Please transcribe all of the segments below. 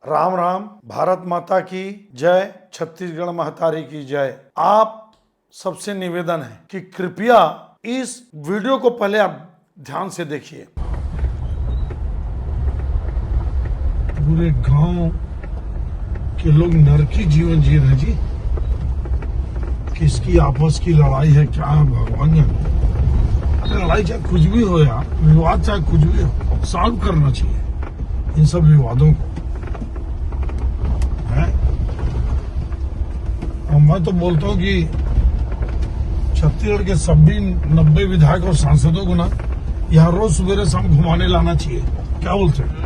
राम राम। भारत माता की जय। छत्तीसगढ़ महतारी की जय। आप सबसे निवेदन है कि कृपया इस वीडियो को पहले आप ध्यान से देखिए। पूरे गांव के लोग नरकी जीवन जी रहे जी। किसकी आपस की लड़ाई है क्या है भगवान जाने। अरे लड़ाई चाहे कुछ भी हो यार, विवाद चाहे कुछ भी हो, सॉल्व करना चाहिए इन सब विवादों को है। और मैं तो बोलता हूँ कि छत्तीसगढ़ के सभी 90 विधायक और सांसदों को ना यहाँ रोज सवेरे शाम घुमाने लाना चाहिए। क्या बोलते हैं?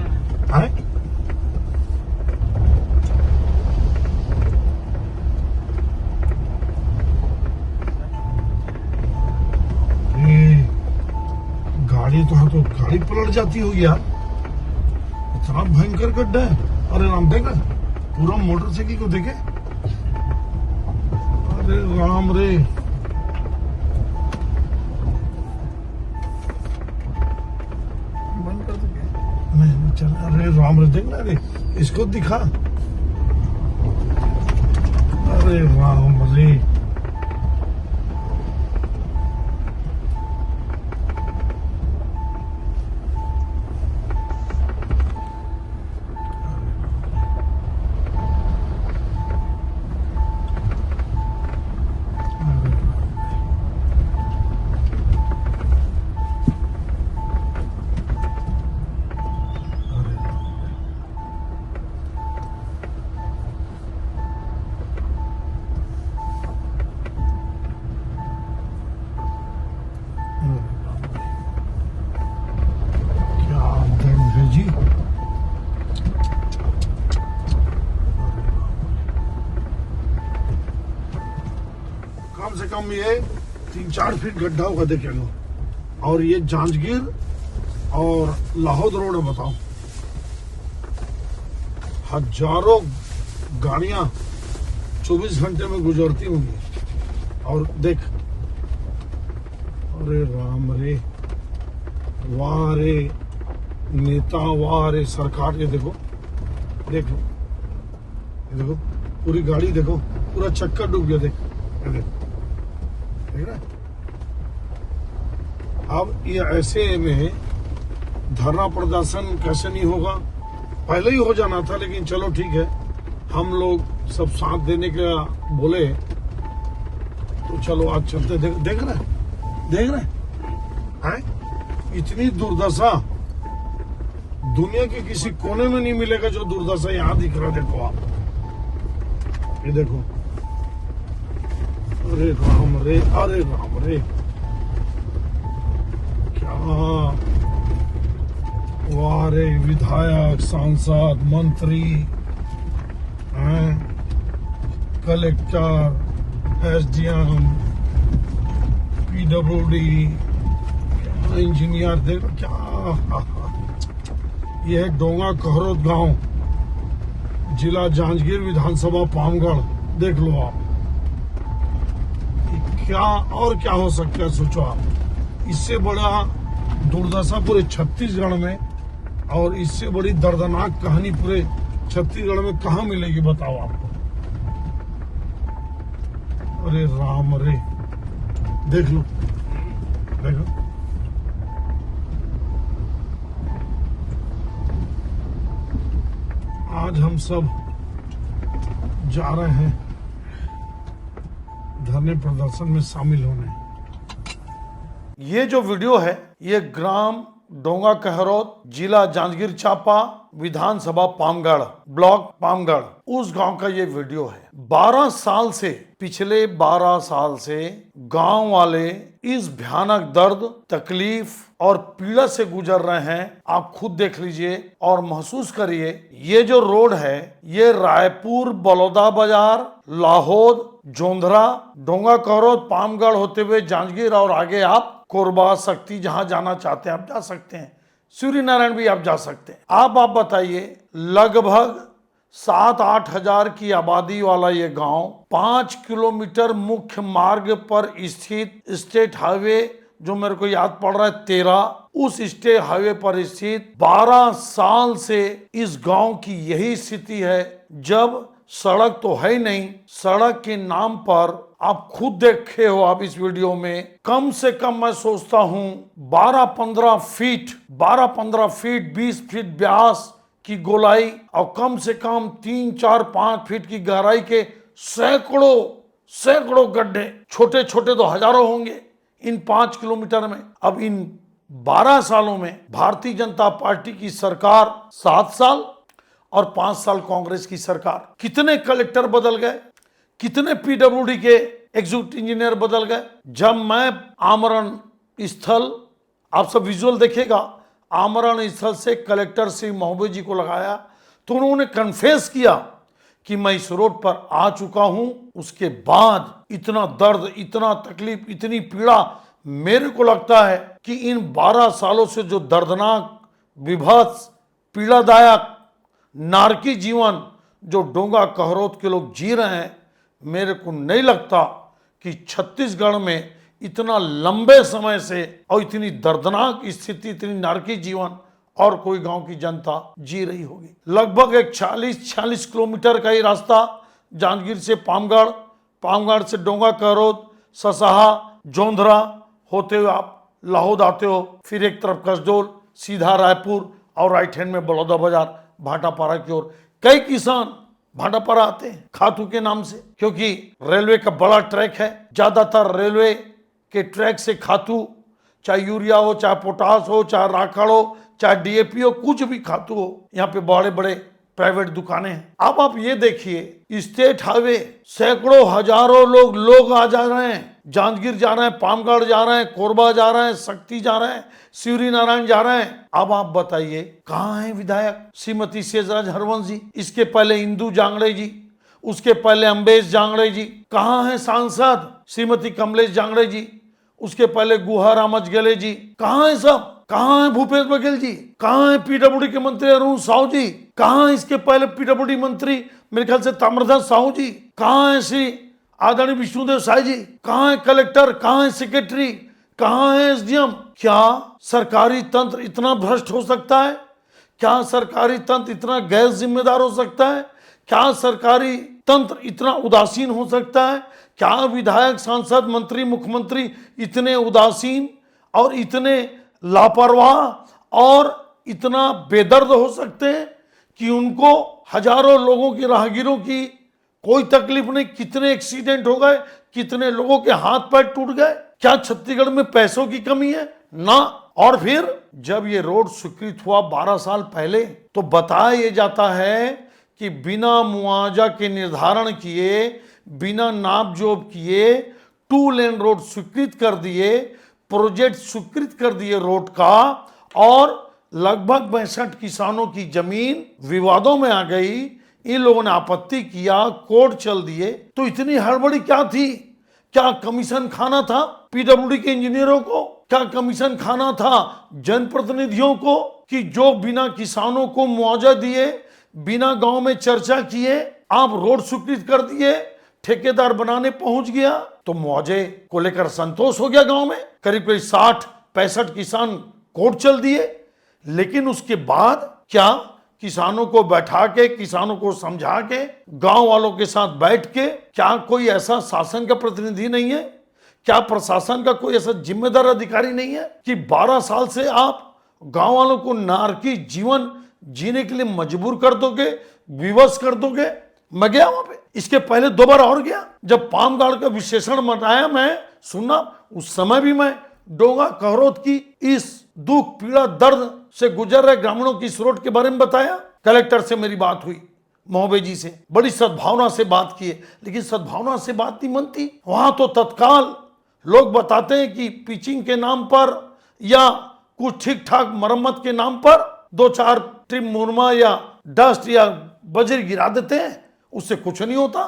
गाड़ी तो गाड़ी पलट जाती होगी यार, इतना भयंकर गड्ढा है। अरे राम देख रहे, पूरा मोटरसाइकिल को देखे। अरे राम रे, बंद कर दे। नहीं चल। अरे राम रे देख ना रे, इसको दिखा। अरे राम रे, जी कम से कम ये 3-4 फीट गड्ढा होगा देखेंगे। और ये जांजगीर और लाहौद रोड है। बताओ, हजारों गाड़ियां 24 घंटे में गुजरती होंगी। और देख, अरे राम रे, वाह रे नेता, वाह रे सरकार। ये देखो, देख लो, ये देखो पूरी गाड़ी देखो, पूरा चक्कर डूब गया। देख देख रहा। अब ये ऐसे में धरना प्रदर्शन कैसे नहीं होगा, पहले ही हो जाना था। लेकिन चलो ठीक है, हम लोग सब साथ देने का बोले तो चलो आज चलते। देख रहे हैं इतनी दुर्दशा दुनिया के किसी कोने में नहीं मिलेगा जो दुर्दशा यहाँ दिख रहा। देखो आप, ये देखो। अरे राम रे, अरे राम रे, क्या वाह रे। विधायक, सांसद, मंत्री, कलेक्टर, SDM, PWD, इंजीनियर, देखो क्या। यह है डोंगा कहरोद गांव, जिला जांजगीर, विधानसभा पामगढ़। देख लो आप, क्या और क्या हो सकता है सोचो आप। इससे बड़ा दुर्दशा पूरे छत्तीसगढ़ में, और इससे बड़ी दर्दनाक कहानी पूरे छत्तीसगढ़ में कहाँ मिलेगी बताओ आपको। अरे राम रे, देख लो, देखो। आज हम सब जा रहे हैं धरने प्रदर्शन में शामिल होने। ये जो वीडियो है, ये ग्राम डोंगा कहरोद, जिला जांजगीर चांपा, विधानसभा पामगढ़, ब्लॉक पामगढ़, उस गांव का ये वीडियो है। 12 साल से, पिछले 12 साल से गांव वाले इस भयानक दर्द, तकलीफ और पीड़ा से गुजर रहे हैं। आप खुद देख लीजिए और महसूस करिए। ये जो रोड है, ये रायपुर, बलौदा बाजार, लाहौद, जोंधरा, डोंगा कहरोद, पामगढ़ होते हुए जांजगीर और आगे आप कोरबा, शक्ति, जहां जाना चाहते हैं आप जा सकते हैं। सूर्य नारायण भी आप जा सकते हैं। आप बताइए, लगभग 7-8 हजार की आबादी वाला ये गांव 5 किलोमीटर मुख्य मार्ग पर स्थित स्टेट हाईवे, जो मेरे को याद पड़ रहा है 13, उस स्टेट हाईवे पर स्थित 12 साल से इस गांव की यही स्थिति है। जब सड़क तो है ही नहीं, सड़क के नाम पर आप खुद देखे हो आप इस वीडियो में, कम से कम मैं सोचता हूं 12-15 फीट 20 फीट व्यास की गोलाई और कम से कम 3-4-5 फीट की गहराई के सैकड़ों गड्ढे, छोटे छोटे तो हजारों होंगे इन 5 किलोमीटर में। अब इन 12 सालों में भारतीय जनता पार्टी की सरकार 7 साल और 5 साल कांग्रेस की सरकार, कितने कलेक्टर बदल गए, कितने पीडब्ल्यूडी के एग्जीक्यूटिव इंजीनियर बदल गए। जब मैं आमरण स्थल, आप सब विजुअल देखिएगा, आमरण स्थल से कलेक्टर श्री महोबे जी को लगाया तो उन्होंने कन्फेस किया कि मैं इस रोड पर आ चुका हूं। उसके बाद इतना दर्द, इतना तकलीफ, इतनी पीड़ा, मेरे को लगता है कि इन 12 सालों से जो दर्दनाक, विभत्स, पीड़ादायक, नारकी जीवन जो डोंगा कहरोत के लोग जी रहे हैं, मेरे को नहीं लगता कि छत्तीसगढ़ में इतना लंबे समय से और इतनी दर्दनाक स्थिति, इतनी नारकी जीवन और कोई गांव की जनता जी रही होगी। लगभग एक 40-46 किलोमीटर का ही रास्ता जांजगीर से पामगढ़, पामगढ़ से डोंगा कहरोत, ससाहा, जोंधरा होते हुए आप लाहौद आते हो, फिर एक तरफ कसडोल, सीधा रायपुर और राइट हैंड में बलौदा बाजार, भाटापारा की ओर। कई किसान भाटापारा आते हैं खातू के नाम से, क्योंकि रेलवे का बड़ा ट्रैक है। ज्यादातर रेलवे के ट्रैक से खातू, चाहे यूरिया हो, चाहे पोटास हो, चाहे राखड़ हो, चाहे डीएपी हो, कुछ भी खातू हो, यहाँ पे बड़े बड़े प्राइवेट दुकानें हैं। अब आप ये देखिए, स्टेट हाईवे सैकड़ों हजारों लोग आ जा रहे हैं, जांजगीर जा रहे हैं, पामगढ़ जा रहे हैं, कोरबा जा रहे हैं, शक्ति जा रहे हैं, शिवरी नारायण जा रहे हैं। अब आप बताइए कहाँ है विधायक श्रीमती शेषराज हरवंश जी, इसके पहले इंदू जांगड़े जी, उसके पहले अम्बेश जांगड़े जी, कहाँ है सांसद श्रीमती कमलेश जांगड़े जी, उसके पहले गुहा रामजगले जी, कहाँ है सब, कहाँ है भूपेश बघेल जी, कहाँ है पीडब्ल्यूडी के मंत्री अरुण साहू जी, कहाँ है इसके पहले पीडब्ल्यूडी मंत्री मेरे ख्याल से ताम्रध्वज साहू जी, कहाँ है श्री आदरणीय विष्णुदेव साय जी, कहाँ है कलेक्टर, कहाँ है सेक्रेटरी, कहाँ है एसडीएम। क्या सरकारी तंत्र इतना भ्रष्ट हो सकता है? क्या सरकारी तंत्र इतना गैर जिम्मेदार हो सकता है? क्या सरकारी तंत्र इतना उदासीन हो सकता है? क्या विधायक, सांसद, मंत्री, मुख्यमंत्री इतने उदासीन और इतने लापरवाह और इतना बेदर्द हो सकते हैं कि उनको हजारों लोगों की, राहगीरों की कोई तकलीफ नहीं? कितने एक्सीडेंट हो गए, कितने लोगों के हाथ पैर टूट गए। क्या छत्तीसगढ़ में पैसों की कमी है? ना। और फिर जब ये रोड स्वीकृत हुआ 12 साल पहले, तो बताया ये जाता है कि बिना मुआवजा के निर्धारण किए, बिना नाप जोप किए 2 लेन रोड स्वीकृत कर दिए, प्रोजेक्ट स्वीकृत कर दिए रोड का, और लगभग 62 किसानों की जमीन विवादों में आ गई। इन लोगों ने आपत्ति किया, कोर्ट चल दिए। तो इतनी हड़बड़ी क्या थी? क्या कमीशन खाना था पीडब्ल्यूडी के इंजीनियरों को? क्या कमीशन खाना था जनप्रतिनिधियों को कि जो बिना किसानों को मुआवजा दिए, बिना गांव में चर्चा किए आप रोड स्वीकृत कर दिए, ठेकेदार बनाने पहुंच गया? तो मुआवजे को लेकर संतोष हो गया गांव में, करीब 60-65 किसान कोर्ट चल दिए। लेकिन उसके बाद क्या किसानों को बैठा के, किसानों को समझा के, गांव वालों के साथ बैठ के, क्या कोई ऐसा शासन का प्रतिनिधि नहीं है? क्या प्रशासन का कोई ऐसा जिम्मेदार अधिकारी नहीं है कि 12 साल से आप गांव वालों को नारकी जीवन जीने के लिए मजबूर कर दोगे, विवश कर दोगे? मैं गया वहां पे, इसके पहले 2 बार और गया। जब पामगढ़ का विशेषण मनाया, मैं सुना, उस समय भी मैं डोंगा कहरोत की इस दुख, पीड़ा, दर्द से गुजर रहे ग्रामीणों की इस रोड के बारे में बताया। कलेक्टर से मेरी बात हुई, महोबे जी से, बड़ी सद्भावना से बात की, लेकिन सद्भावना से बात नहीं बनती। वहां तो तत्काल लोग बताते हैं कि पिचिंग के नाम पर या कुछ ठीक ठाक मरम्मत के नाम पर 2-4 ट्रिप मुरमा या डस्ट या बजरी गिरा देते हैं, उससे कुछ नहीं होता।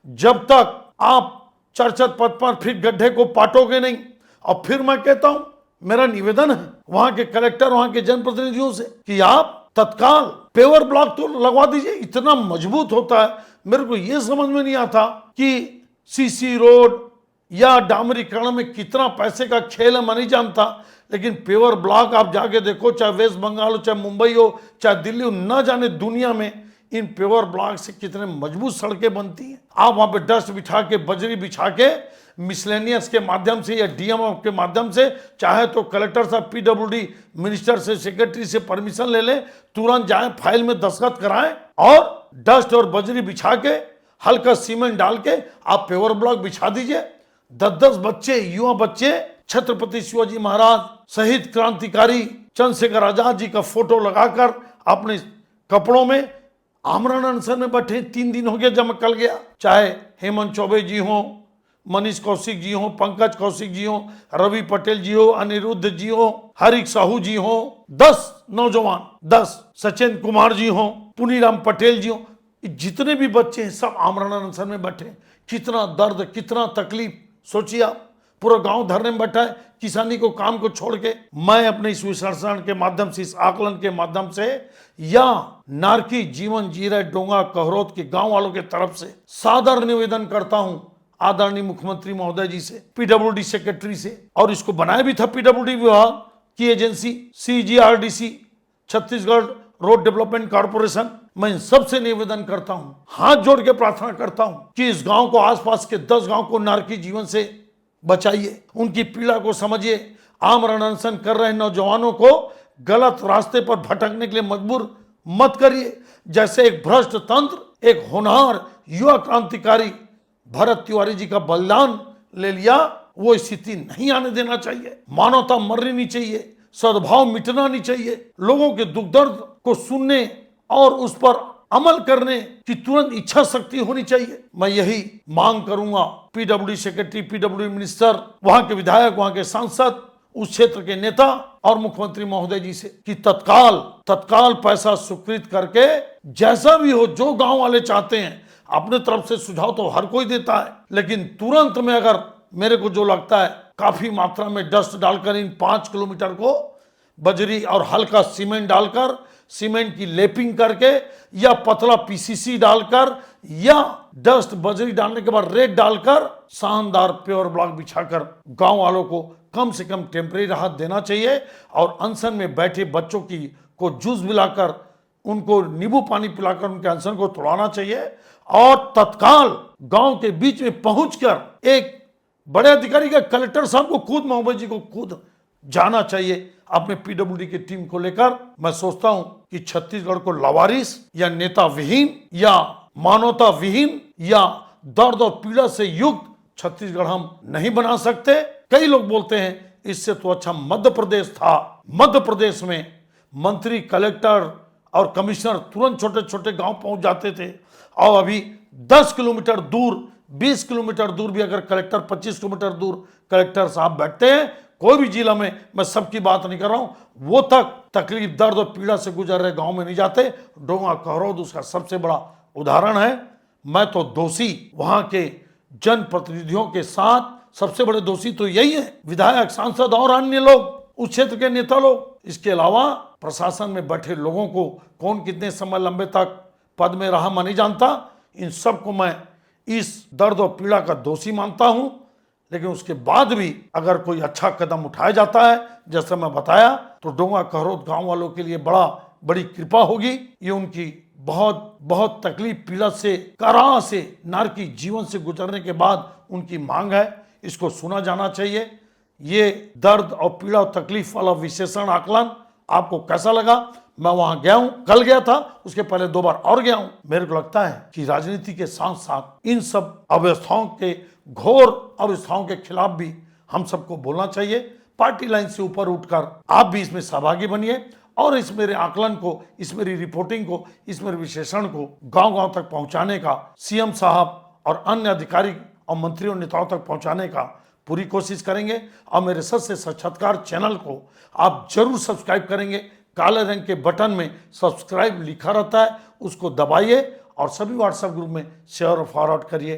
जब तक आप 4-5 फीट गड्ढे को पाटोगे नहीं। और फिर मैं कहता हूं, मेरा निवेदन है वहां के कलेक्टर, वहां के जनप्रतिनिधियों से कि आप तत्काल पेवर ब्लॉक तो लगवा दीजिए। इतना मजबूत होता है। मेरे को यह समझ में नहीं आता कि सीसी रोड या डामरीकरण में कितना पैसे का खेल है मैं नहीं जानता, लेकिन पेवर ब्लॉक आप जाके देखो, चाहे वेस्ट बंगाल हो, चाहे मुंबई हो, चाहे दिल्ली हो, ना जाने दुनिया में इन पेवर ब्लॉक से कितने मजबूत सड़कें बनती हैं। आप वहां पे डस्ट बिछा के, बजरी बिछा के, मिसलेनियस के माध्यम से या डीएमओ के माध्यम से, चाहे तो कलेक्टर साहब, पीडब्ल्यूडी मिनिस्टर से, सेक्रेटरी से परमिशन ले लें, तुरंत जाएं, फाइल में दस्तखत कराएं और डस्ट और बजरी बिछा के, हल्का सीमेंट डाल के आप पेवर ब्लॉक बिछा दीजिए। 10-10 बच्चे, युवा बच्चे छत्रपति शिवाजी महाराज शहीद क्रांतिकारी चंद्रशेखर आजाद जी का फोटो लगाकर अपने कपड़ों में आमरण अनशन में बैठे। 3 दिन हो गया जब मैं कल गया। चाहे हेमंत चौबे जी हो, मनीष कौशिक जी हो, पंकज कौशिक जी हो, रवि पटेल जी हो, अनिरुद्ध जी हो, हरीश साहू जी हो, 10 नौजवान, 10 सचिन कुमार जी हो, पुनीराम पटेल जी हो, जितने भी बच्चे हैं सब आमरण अनशन में बैठे। कितना दर्द, कितना तकलीफ, सोचिए आप। पूरा गांव धरने में बैठा है किसानी को, काम को छोड़ के। मैं अपने इस विश्लेषण के माध्यम से, इस आकलन के माध्यम से, या नारकी जीवन जी रहे डोंगा कहरोद के गांव वालों के तरफ से सादर निवेदन करता हूं आदरणीय मुख्यमंत्री महोदय जी से, पीडब्ल्यूडी सेक्रेटरी से, और इसको बनाया भी था पीडब्ल्यूडी विभाग की agency CGRDC, Chhattisgarh road development corporation. मैं इन सबसे निवेदन करता हूं, हाथ जोड़ के प्रार्थना करता हूं कि इस गांव को, आसपास के 10 गांव को नारकी जीवन से बचाइए, उनकी पीड़ा को समझिए। आमरण अनशन कर रहे नौजवानों को गलत रास्ते पर भटकने के लिए मजबूर मत करिए। जैसे एक भ्रष्ट तंत्र, एक होनहार युवा क्रांतिकारी भरत तिवारी जी का बलिदान ले लिया, वो स्थिति नहीं आने देना चाहिए। मानवता मरनी नहीं चाहिए, सद्भाव मिटना नहीं चाहिए। लोगों के दुख दर्द को सुनने और उस पर अमल करने की तुरंत इच्छा शक्ति होनी चाहिए। मैं यही मांग करूंगा पीडब्ल्यूडी सेक्रेटरी, पीडब्ल्यूडी मिनिस्टर, वहां के विधायक, वहां के सांसद, उस क्षेत्र के नेता और मुख्यमंत्री महोदय जी से कि तत्काल पैसा स्वीकृत करके, जैसा भी हो, जो गांव वाले चाहते हैं, अपने तरफ से सुझाव तो हर कोई देता है, लेकिन तुरंत में अगर मेरे को जो लगता है काफी मात्रा में डस्ट डालकर इन 5 किलोमीटर को बजरी और हल्का सीमेंट डालकर, सीमेंट की लेपिंग करके, या पतला PCC डालकर, या डस्ट बजरी डालने के बाद रेत डालकर शानदार पेवर ब्लॉक बिछाकर गांव वालों को कम से कम टेम्परेरी राहत देना चाहिए। और अनशन में बैठे बच्चों को जूस पिलाकर, उनको नींबू पानी पिलाकर उनके अनशन को तोड़ाना चाहिए। और तत्काल गांव के बीच में पहुंचकर एक बड़े अधिकारी का, कलेक्टर साहब को खुद, महोदय जी को खुद जाना चाहिए अपने पीडब्ल्यूडी की टीम को लेकर। मैं सोचता हूं कि छत्तीसगढ़ को लावारिस या नेता विहीन या मानवता विहीन या दर्द और पीड़ा से युक्त छत्तीसगढ़ हम नहीं बना सकते। कई लोग बोलते हैं इससे तो अच्छा मध्य प्रदेश था। मध्य प्रदेश में मंत्री, कलेक्टर और कमिश्नर तुरंत छोटे छोटे गांव पहुंच जाते थे, और अभी 10 किलोमीटर दूर, 20 किलोमीटर दूर भी अगर कलेक्टर, 25 किलोमीटर दूर कलेक्टर साहब बैठते हैं, कोई भी जिला में, मैं सबकी बात नहीं कर रहा हूं, वो तक तकलीफ, दर्द और पीड़ा से गुजर रहे गांव में नहीं जाते। डोंगा कहरोद उसका सबसे बड़ा उदाहरण है। मैं तो दोषी, वहां के जनप्रतिनिधियों के साथ सबसे बड़े दोषी तो यही है, विधायक, सांसद और अन्य लोग, उस क्षेत्र के नेता लोग। इसके अलावा प्रशासन में बैठे लोगों को, कौन कितने समय लंबे तक पद में रहा मैं नहीं जानता, इन सबको मैं इस दर्द और पीड़ा का दोषी मानता हूं। लेकिन उसके बाद भी अगर कोई अच्छा कदम उठाया जाता है, जैसा मैं बताया, तो डोंगा कहरोद गांव वालों के लिए बड़ी कृपा होगी। ये उनकी बहुत तकलीफ, पीड़ा से, कराह से, नारकी जीवन से गुजरने के बाद उनकी मांग है, इसको सुना जाना चाहिए। ये दर्द और पीड़ा और तकलीफ वाला विशेषण आकलन आपको कैसा लगा? मैं वहां गया हूं, कल गया था, उसके पहले 2 बार और गया हूं। मेरे को लगता है कि राजनीति के साथ साथ इन सब अव्यवस्थाओं के, घोर अवस्थाओं के खिलाफ भी हम सबको बोलना चाहिए। पार्टी लाइन से ऊपर उठकर आप भी इसमें सहभागी बनिए और इस मेरे आकलन को, इस मेरी रिपोर्टिंग को, इस मेरे विश्लेषण को गांव-गांव तक पहुंचाने का, सीएम साहब और अन्य अधिकारी और मंत्रियों, नेताओं तक पहुंचाने का पूरी कोशिश करेंगे। और मेरे सत से सत्कार चैनल को आप जरूर सब्सक्राइब करेंगे। काले रंग के बटन में सब्सक्राइब लिखा रहता है, उसको दबाइए और सभी व्हाट्सएप ग्रुप में शेयर और फॉरवर्ड करिए।